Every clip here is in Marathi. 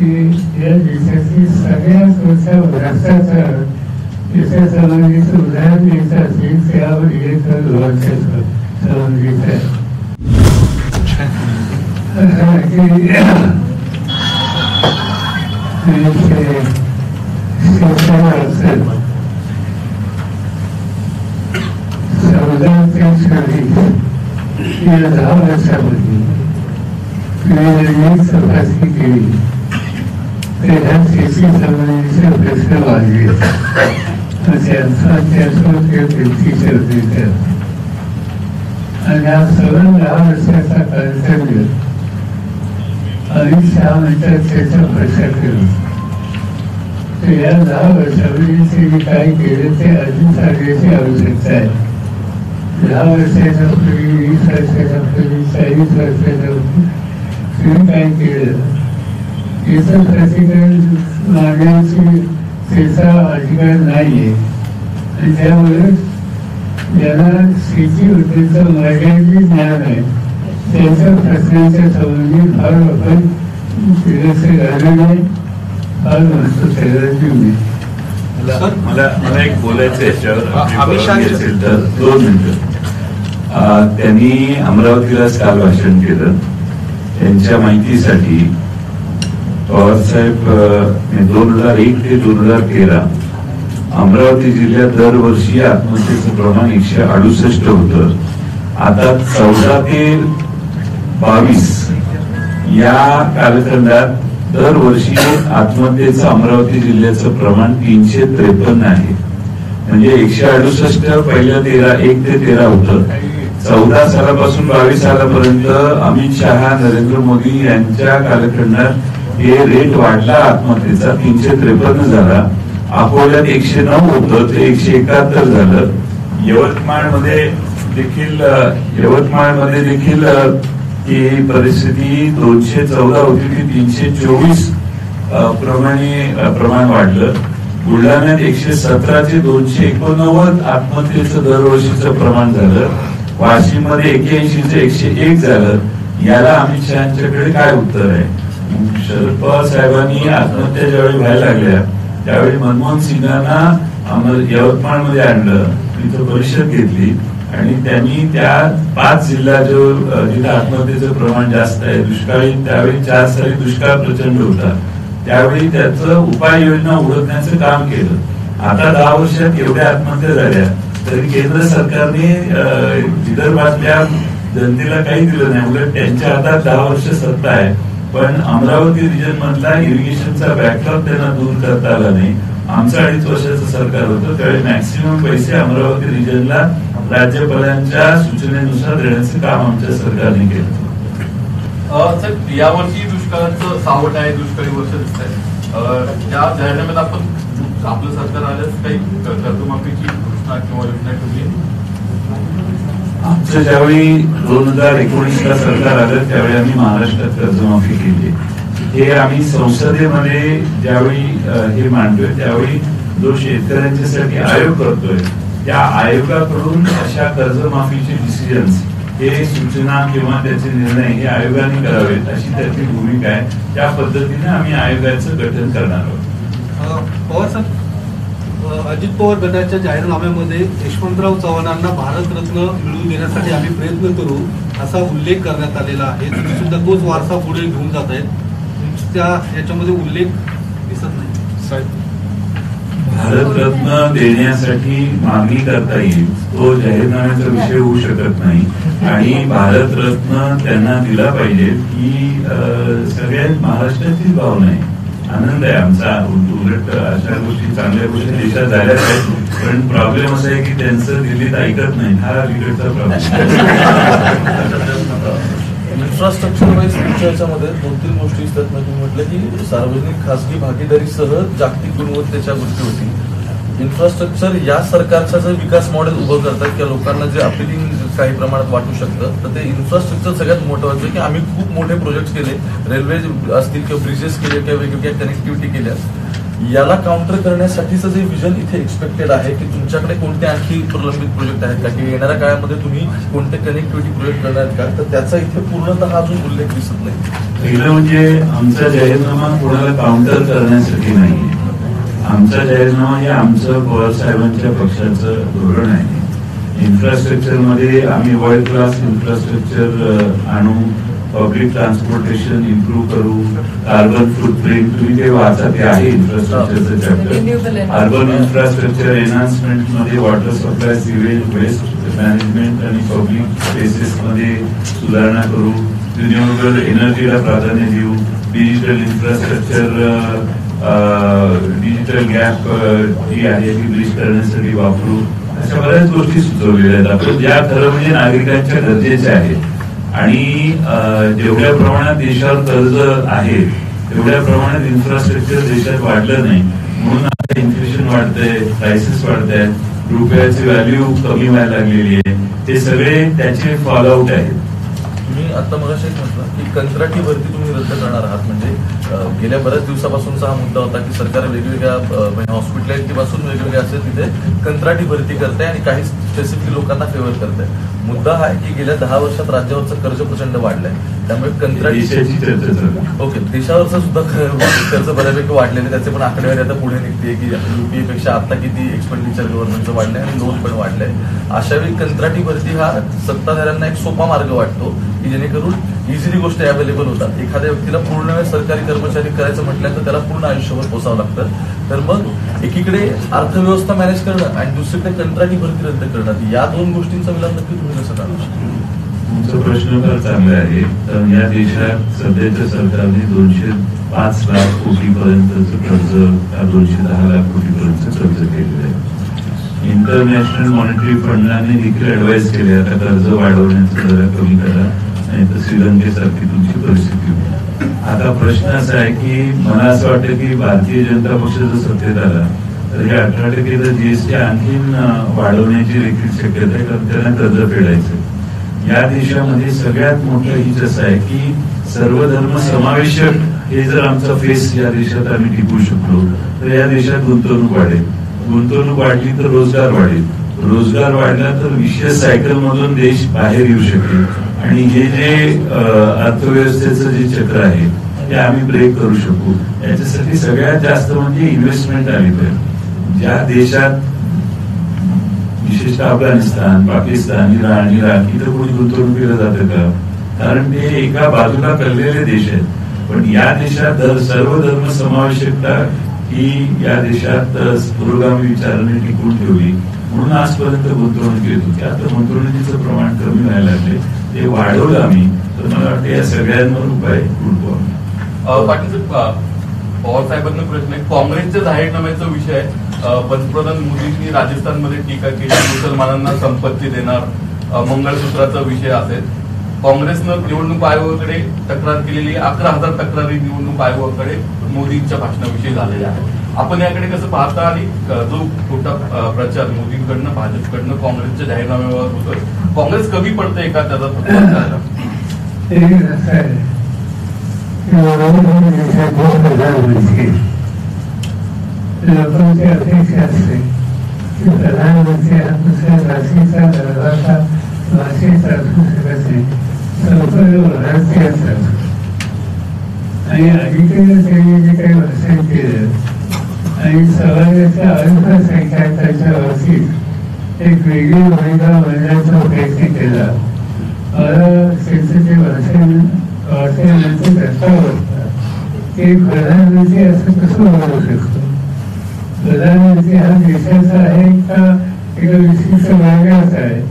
की या देशाची सगळ्यात मोठ्या भ्रष्टाचार देशा संबंधीचं उदाहरण द्यायचं असेल त्यावर एक संबंधित आहे. या 10 वर्षामध्ये तपासणी केली तर ह्या शेती संबंधीचे प्रश्न वाढले आणि हा सगळं 10 वर्षाचा कालखंड अमित शहा म्हणतात त्याचा प्रचार केला. तर या 10 वर्षामध्ये त्यांनी काय केलं ते अजून सांगण्याची आवश्यकता आहे. 10 वर्षाच्या पूर्वी 20 वर्षाच्या पूर्वी 40 वर्षाच्या पूर्वी तुम्ही काय केलं याचं प्रतिकरण मागण्याची त्याचा अधिकार नाहीये. आणि त्यामुळे ज्याला शेतीबद्दलचं मर्यादित ज्ञान आहे त्यांच्या प्रश्नांच्या संबंधी फार आपण फिरसे घालू नये, फार महत्व त्याला देऊ नये. मला एक बोलायचं याच्यावर असेल तर 2 मिनिटं. त्यांनी अमरावतीलाच काल भाषण केलं. त्यांच्या माहितीसाठी पवारसाहेब 2001 ते 2013 अमरावती जिल्ह्यात दरवर्षी आत्महत्येचं प्रमाण 168 होतं. आता 14 ते 22 या कालखंडात दरवर्षी आत्महत्येचं अमरावती जिल्ह्याचं प्रमाण 353 आहे. म्हणजे 168 पहिल्या 1 ते 13 होतं. 14 सालापासून 22 सालापर्यंत अमित शहा नरेंद्र मोदी यांच्या कालखंडात हे रेट वाढला आत्महत्येचा. 353 झाला. अकोल्यात 109 होतं ते 171 झालं. यवतमाळमध्ये देखील ही परिस्थिती 214 होती ती 324 प्रमाण वाढलं. बुलढाण्यात 117 ते 289 आत्महत्येचं दरवर्षीचं प्रमाण झालं. वाशिममध्ये 81 ते 101 झालं. याला अमित शहांच्याकडे काय उत्तर आहे? शरद पवार साहेबांनी आत्महत्या ज्यावेळी व्हायला लागल्या त्यावेळी मनमोहन सिंगांना यवतमाळमध्ये आणलं, तिथं परिषद घेतली आणि त्यांनी त्या 5 जिल्हा जिथं आत्महत्येचं प्रमाण जास्त आहे दुष्काळी, त्यावेळी 4 साली दुष्काळ प्रचंड होता, त्यावेळी त्याचं उपाययोजना उडवण्याचं काम केलं. आता 10 वर्षात एवढ्या आत्महत्या झाल्या तरी केंद्र सरकारने विदर्भातल्या जनतेला काही दिलं नाही. उलट त्यांच्या हातात 10 वर्ष सत्ता आहे. पण अमरावती रिजन मधला इरिगेशनचा बॅकलॉग त्यांना दूर करता आला नाही. आमचं 2.5 वर्षाचं सरकार होतं त्यावेळी मॅक्सिमम पैसे अमरावती रिजनला राज्यपालांच्या सूचनेनुसार देण्याचं काम आमच्या सरकारने केलं. सर, यावर्षी दुष्काळाचं सावट आहे, दुष्काळी वर्ष दिसत आहे. या जाहीरनाम्यात आपण आपलं सरकार आल्यास काही कर्जमाफीची घोषणा किंवा योजना ठेवली? आमचं ज्यावेळी 2019ला सरकार आलं त्यावेळी आम्ही महाराष्ट्रात कर्जमाफी केली. हे आम्ही संसदेमध्ये ज्यावेळी हे मांडतोय त्यावेळी जो शेतकऱ्यांच्यासाठी आयोग करतोय त्या आयोगाकडून अशा कर्जमाफीचे डिसिजन्स हे सूचना किंवा त्याचे निर्णय हे आयोगाने करावेत अशी त्याची भूमिका आहे. त्या पद्धतीने आम्ही आयोगाचं गठन करणार आहोत. पवार सर, अजित पवार गटाच्या जाहीरनाम्यामध्ये यशवंतराव चव्हाणांना भारतरत्न मिळवून देण्यासाठी आम्ही प्रयत्न करू असा उल्लेख करण्यात आलेला आहे. तुम्ही सुद्धा तोच वारसा पुढे घेऊन जात आहेत, त्या याच्यामध्ये उल्लेख दिसत नाही. भारतरत्न देण्यासाठी मागणी करता येईल, तो जाहीरनाम्याचा विषय होऊ शकत नाही. आणि भारतरत्न त्यांना दिला पाहिजे ही सगळ्या महाराष्ट्राचीच भावना आहे. आनंद आहे आमचा. उलट अशा गोष्टी चांगल्या गोष्टी देशात झाल्याच आहेत. पण प्रॉब्लेम असा आहे की त्यांचं दिल्लीत ऐकत नाही, हा बिघडचा प्रॉब्लेम. इन्फ्रास्ट्रक्चर वाईज तुमच्या याच्यामध्ये 2-3 गोष्टी असतात. तुम्ही म्हटलं की सार्वजनिक खासगी भागीदारीसह जागतिक गुणवत्तेच्या गोष्टी होती. इन्फ्रास्ट्रक्चर या सरकारचा जर विकास मॉडेल उभं करतात किंवा लोकांना जे अपिलिंग काही प्रमाणात वाटू शकतं तर ते इन्फ्रास्ट्रक्चर सगळ्यात महत्वाचं की आम्ही खूप मोठे प्रोजेक्ट केले, रेल्वे असतील किंवा ब्रिजेस केले किंवा वेगवेगळ्या कनेक्टिव्हिटी केल्या. याला काउंटर करण्यासाठीचं जे विजन इथे एक्सपेक्टेड आहे की तुमच्याकडे कोणते आणखी प्रलंबित प्रोजेक्ट आहेत का, की येणाऱ्या काळामध्ये तुम्ही कोणते कनेक्टिव्हिटी प्रोजेक्ट करणार का, तर त्याचा इथे पूर्णतः अजून उल्लेख दिसत नाही. पहिलं म्हणजे आमचा जाहीरनामा कोणाला काउंटर करण्यासाठी नाही. आमचा जाहीरनामा हे आमचं पवार साहेबांच्या पक्षाचं धोरण आहे. इन्फ्रास्ट्रक्चर मध्ये आम्ही वर्ल्ड क्लास इन्फ्रास्ट्रक्चर आणू, पब्लिक ट्रान्सपोर्टेशन इम्प्रूव्ह करू, कार्बन फुटप्रिंट तुम्ही ते वाचा, ते आहे इन्फ्रास्ट्रक्चरचं चॅप्टर. अर्बन इन्फ्रास्ट्रक्चर एनहान्समेंट मध्ये water supply, sewage, waste management आणि पब्लिक स्पेसेस मध्ये सुधारणा करू, रिन्युएबल एनर्जीला प्राधान्य देऊ, डिजिटल इन्फ्रास्ट्रक्चर डिजिटल गॅप जी आहे ती ब्रिज करण्यासाठी वापरू. अशा बऱ्याच गोष्टी सुचवलेल्या आहेत आपण, ज्या खरं म्हणजे नागरिकांच्या गरजेच्या आहेत. आणि जेवढ्या प्रमाणात देशावर कर्ज आहे तेवढ्या प्रमाणात इन्फ्रास्ट्रक्चर देशात वाढलं नाही, म्हणून आता इन्फ्लेशन वाढतंय, प्राइसेस वाढत आहेत, रुपयाची व्हॅल्यू कमी व्हायला लागलेली आहे. ते सगळे त्याचे फॉलोआउट आहेत. तुम्ही आता मगाशी म्हटलं की कंत्राटी भरती तुम्ही रद्द करणार आहात, म्हणजे गेल्या बऱ्याच दिवसापासूनचा हा मुद्दा होता की सरकार वेगवेगळ्या हॉस्पिटॅलिटीपासून वेगवेगळ््या असेल तिथे कंत्राटी भरती करते आणि काही स्पेसिफिक लोकांना फेवर करते. मुद्दा हा आहे की गेल्या 10 वर्षात राज्यावरचं कर्ज प्रचंड वाढलंय, त्यामुळे कंत्राटी ओके देशावरचं सुद्धा कर्ज बऱ्यापैकी वाढलेलं, त्याचे पण आकडेवारी आता पुढे निघते की युपीए पेक्षा आता किती एक्सपेंडिचर गव्हर्नमेंटचं वाढलंय आणि लोन पण वाढलंय. अशा वेळी कंत्राटी भरती हा सत्ताधाऱ्यांना एक सोपा मार्ग वाटतो की जेणेकरून इझिली गोष्टी अवेलेबल होतात. एखाद्या व्यक्तीला पूर्ण वेळ सरकारी कर्मचारी करायचं म्हटल्यानंतर त्याला पूर्ण आयुष्यभर पोसावं लागतं. तर मग एकीकडे अर्थव्यवस्था मॅनेज करणं आणि दुसरीकडे कंत्राटी भरती रद्द करणं, या दोन गोष्टींचा मिलान नक्की तुम्ही कसं काढू शकता? तुमचा प्रश्न फार चांगला आहे. तर या देशात सध्याच्या सरकारने 205 लाख कोटी पर्यंतचं कर्ज, 210 लाख कोटी पर्यंत कर्ज केलेलं आहे. इंटरनॅशनल मॉनिटरी फंडाने देखील ऍडवाइस केले आता कर्ज वाढवण्याचं जरा कमी करा, नाही तर श्रीलंकेसारखी तुमची परिस्थिती होईल. आता प्रश्न असा आहे की मला असं वाटतं की भारतीय जनता पक्ष जर सत्तेत आला तर हे 18% जीएसटी आणखीन वाढवण्याची देखील शक्यता आहे, कारण त्यांना कर्ज फेडायचं. या देशामध्ये सगळ्यात मोठं हिच असं आहे की सर्वधर्म समावेशक हे जर आमचा फेस या देशात आम्ही टिकवू शकलो तर या देशात गुंतवणूक वाढेल, गुंतवणूक वाढली तर रोजगार वाढेल, रोजगार वाढला तर विशेष सायकल मधून देश बाहेर येऊ शकेल आणि हे जे अर्थव्यवस्थेचं जे चक्र आहे ते आम्ही ब्रेक करू शकू. याच्यासाठी सगळ्यात जास्त म्हणजे इन्व्हेस्टमेंट आली पाहिजे. ज्या देशात विशेषतः अफगाणिस्तान, पाकिस्तान, इराण इथं कोणी गुंतवणुकीला जातं का? कारण ते एका बाजूला कललेले देश आहेत. पण या देशात सर्व धर्म समावेशकता ही या देशात पुरोगामी विचाराने टिकून ठेवली, म्हणून आजपर्यंत गुंतवणूक येत होती. आता गुंतवणुकीचं प्रमाण कमी व्हायला लागले, ते वाढवलं आम्ही. तर मला वाटतं या सगळ्यांवर उपाय पाटील पवार साहेबांना प्रश्न आहे, काँग्रेसच्या जाहीरनाम्याचा विषय आहे. पंतप्रधान मोदींनी राजस्थानमध्ये टीका केली, मुसलमानांना संपत्ती देणार, मंगळसूत्राचा विषय असेल. काँग्रेसनं निवडणूक आयोगाकडे तक्रार केलेली, 11,000 तक्रारी निवडणूक आयोगाकडे मोदींच्या भाषणाविषयी झालेल्या आहेत. आपण याकडे कसं पाहता आणि जो खोटा प्रचार मोदींकडनं भाजपकडनं काँग्रेसच्या जाहीरनाम्यावर होतोय, काँग्रेस कमी पडते का त्याचा लोकांची अपेक्षा असते की प्रधानमंत्री हा दुसऱ्या भाषेचा गर्भाचा भाषेचा असू शकत नाही, संपूर्ण भारतीय असतात. आणि अलीकडे त्यांनी जे काही भाषण केलं आणि समाजाच्या अल्पसंख्याकांच्या बाबतीत एक वेगळी भूमिका मांडण्याचा प्रयत्न केला. मला त्यांचं ते भाषण वाचल्यानंतर धक्का बसला की प्रधानमंत्री असं कसं बोलू शकतो? प्रधानमंत्री हा देशाचा आहे का एका विशिष्ट वर्गाचा आहे?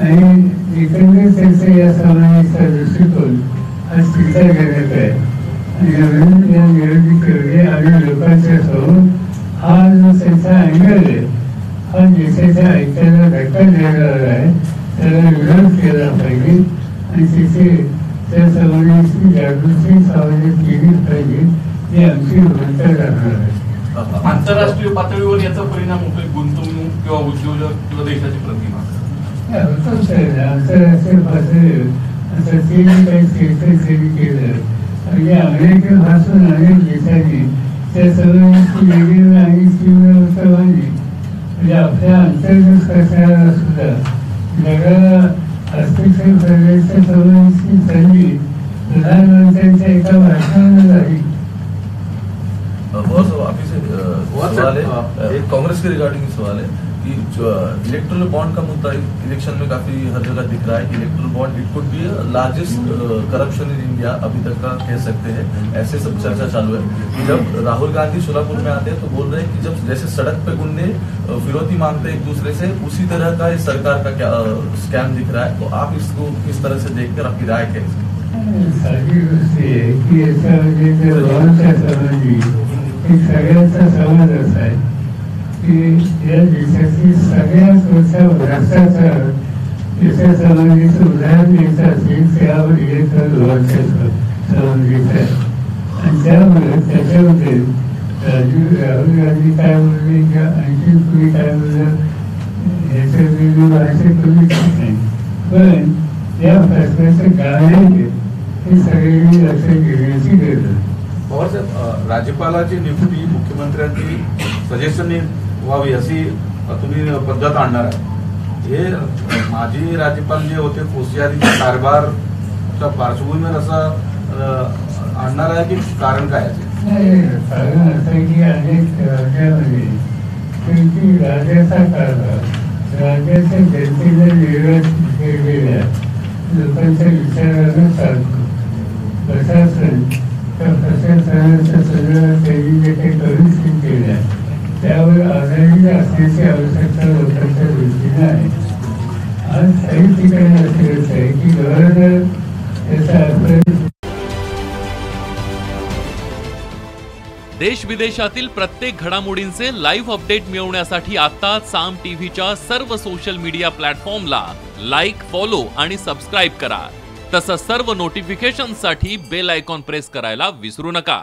आणि एकंदरीत त्यांचा या समाजाचा दृष्टिकोन हा चिंताजनक आहे. आणि या निवडणुकीमध्ये आम्ही लोकांच्या समोर हा जो त्यांचा अँगल आहे हा देशाच्या ऐक्याला धक्का देणारा आहे, त्याला विरोध केला पाहिजे आणि तिथे त्या समाजाची जागृती समाजात केली पाहिजे, ही आमची भूमिका राहणार आहे. आंतरराष्ट्रीय पातळीवर याचा परिणाम होतोय, गुंतवणूक किंवा उद्योजक किंवा देशाची प्रतिमा होतोच आहे. आंतरराष्ट्रीय पातळीवर आता ते काही क्षेत्र केलं म्हणजे अमेरिकेपासून अनेक देशांनी त्या सर्वांची वेगळी आणि तीव्र म्हणजे आपल्या अंतर्गत कशाला सुद्धा जगाला हस्तक्षेप करण्याच्या सर्वांची संधी प्रधानमंत्र्यांच्या एका भाषणानं झाली. बहुत वापिस सवाल है, एक कांग्रेस के रिगार्डिंग सवाल है कि इलेक्ट्रल बॉन्ड का मुद्दा इलेक्शन में काफी हर जगह दिख रहा है कि erectile bond it could be largest corruption in India अभी तक का कह सकते हैं. ऐसे सब चर्चा चालू है कि जब राहुल गांधी सोलापुर में आते हैं तो बोल रहे हैं कि जब जैसे सड़क पे गुंडे फिरौती मांगते हैं एक दूसरे से, उसी तरह का इस सरकार का क्या स्कैम दिख रहा है. तो आप इसको किस तरह से देखकर आपकी राय क्या है? सारी गोष्ट आहे की याच्यामध्ये जर बॉन्डच्या संबंधी एक सगळ्यांचा समाज असा आहे की या देशाची सगळ्यात मोठा भ्रष्टाचार याच्या संबंधीचं उदाहरण द्यायचं असेल त्यावर इलेक्ट्रल बॉन्डच्या संबंधित आहे. आणि त्यामुळे त्याच्यामध्ये राहुल गांधी काय बोलले किंवा आणखी तुम्ही काय बोललं याच्या वेगळी भाषा कमी नाही, पण या फॅसल्याचं गाणे हे सगळ्यांनी लक्षात घेण्याची गरज आहे. पवारसाहेब, राज्यपालाची नियुक्ती मुख्यमंत्र्यांची सजेशनने व्हावी अशी तुम्ही पद्धत आणणार आहे. हे माजी राज्यपाल जे होते कोश्यारीच्या कारभारच्या पार्श्वभूमीवर असं आणणार आहे की कारण काय आहे? नाही, कारण असं की अनेक राज्यामध्ये त्यांची राज्याचा कारभार राज्याच्या जनतेला वेगवेगळ्या लोकांच्या विचारानं चालतो. प्रशासन त्या प्रशासनाच्या सगळं त्यांनी जे काही करून केल्या त्यावर आधारित असण्याची आवश्यकता लोकांच्या दृष्टीने आहे. आज काही ठिकाणी असं आहे की गव्हर्नर त्याचा अर्थ देश विदेशातील प्रत्येक घडामोडींचे लाईव्ह अपडेट मिळवण्यासाठी आता साम टीव्हीच्या सर्व सोशल मीडिया प्लॅटफॉर्मला लाईक, फॉलो आणि सबस्क्राईब करा. तसंच सर्व नोटिफिकेशनसाठी बेल आयकॉन प्रेस करायला विसरू नका.